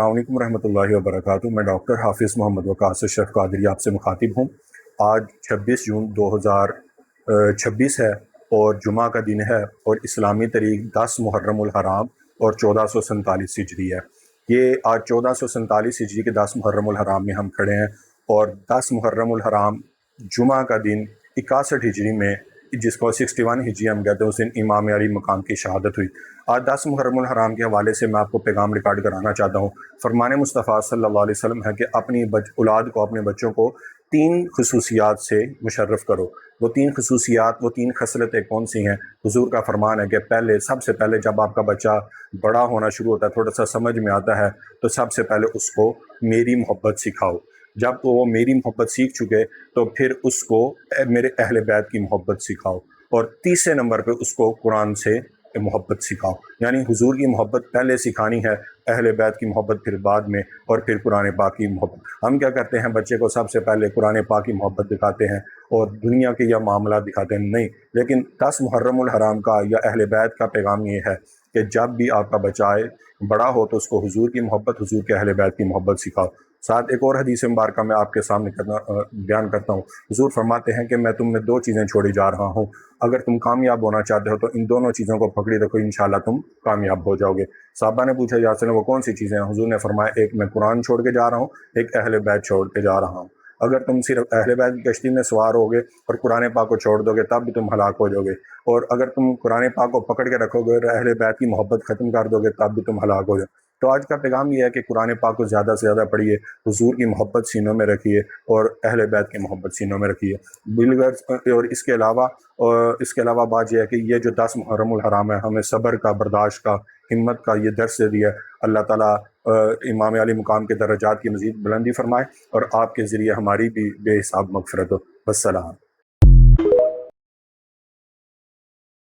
السلام علیکم ورحمۃ اللہ وبرکاتہ۔ میں ڈاکٹر حافظ محمد وقاص اشرف قادری آپ سے مخاطب ہوں۔ آج 26 جون 2026 ہے اور جمعہ کا دن ہے اور اسلامی تاریخ 10 محرم الحرام اور 1447 ہجری ہے۔ یہ آج 1447 ہجری کے 10 محرم الحرام میں ہم کھڑے ہیں اور 10 محرم الحرام جمعہ کا دن 61 ہجری میں، جس کو 61 ہجری ہم کہتے ہیں، اس دن امام علی مقام کی شہادت ہوئی۔ آج 10 محرم الحرام کے حوالے سے میں آپ کو پیغام ریکارڈ کرانا چاہتا ہوں۔ فرمان مصطفیٰ صلی اللہ علیہ وسلم ہے کہ اپنی اولاد کو، اپنے بچوں کو 3 خصوصیات سے مشرف کرو۔ وہ 3 خصوصیات، وہ 3 خصلتیں کون سی ہیں؟ حضور کا فرمان ہے کہ سب سے پہلے جب آپ کا بچہ بڑا ہونا شروع ہوتا ہے، تھوڑا سا سمجھ میں آتا ہے، تو سب سے پہلے اس کو میری محبت سکھاؤ۔ جب وہ میری محبت سیکھ چکے تو پھر اس کو میرے اہل بیت کی محبت سکھاؤ، اور تیسرے نمبر پہ اس کو قرآن سے محبت سکھاؤ۔ یعنی حضور کی محبت پہلے سکھانی ہے، اہل بیت کی محبت پھر بعد میں، اور پھر قرآن پاک کی محبت۔ ہم کیا کرتے ہیں، بچے کو سب سے پہلے قرآن پاک کی محبت دکھاتے ہیں اور دنیا کے یا معاملات دکھاتے ہیں، نہیں۔ لیکن 10 محرم الحرام کا یا اہل بیت کا پیغام یہ ہے کہ جب بھی آپ کا بچہ آئے، بڑا ہو، تو اس کو حضور کی محبت، حضور کے اہل بیت کی محبت سکھاؤ۔ ساتھ ایک اور حدیث مبارکہ میں آپ کے سامنے بیان کرتا ہوں۔ حضور فرماتے ہیں کہ میں تم میں 2 چیزیں چھوڑی جا رہا ہوں، اگر تم کامیاب ہونا چاہتے ہو تو ان دونوں چیزوں کو پکڑی رکھو، انشاءاللہ تم کامیاب ہو جاؤ گے۔ صحابہ نے پوچھا، یا رسول اللہ وہ کون سی چیزیں ہیں؟ حضور نے فرمایا، ایک میں قرآن چھوڑ کے جا رہا ہوں، ایک اہل بیت چھوڑ کے جا رہا ہوں۔ اگر تم صرف اہل بیت کی کشتی میں سوار ہوگے اور قرآن پاک کو چھوڑ دو گے، تب بھی تم ہلاک ہو جاؤ گے، اور اگر تم قرآن پاک کو پکڑ کے رکھو گے اور اہل بیت کی محبت ختم کر دو گے، تب بھی تم ہلاک ہو جاؤ۔ تو آج کا پیغام یہ ہے کہ قرآن پاک کو زیادہ سے زیادہ پڑھیے، حضور کی محبت سینوں میں رکھیے اور اہل بیت کی محبت سینوں میں رکھیے۔ اور اس کے علاوہ بات یہ ہے کہ یہ جو 10 محرم الحرام ہے، ہمیں صبر کا، برداشت کا، ہمت کا یہ درس دے دیا۔ اللہ تعالیٰ امام علی مقام کے درجات کی مزید بلندی فرمائے اور آپ کے ذریعے ہماری بھی بے حساب مغفرت ہو۔ والسلام۔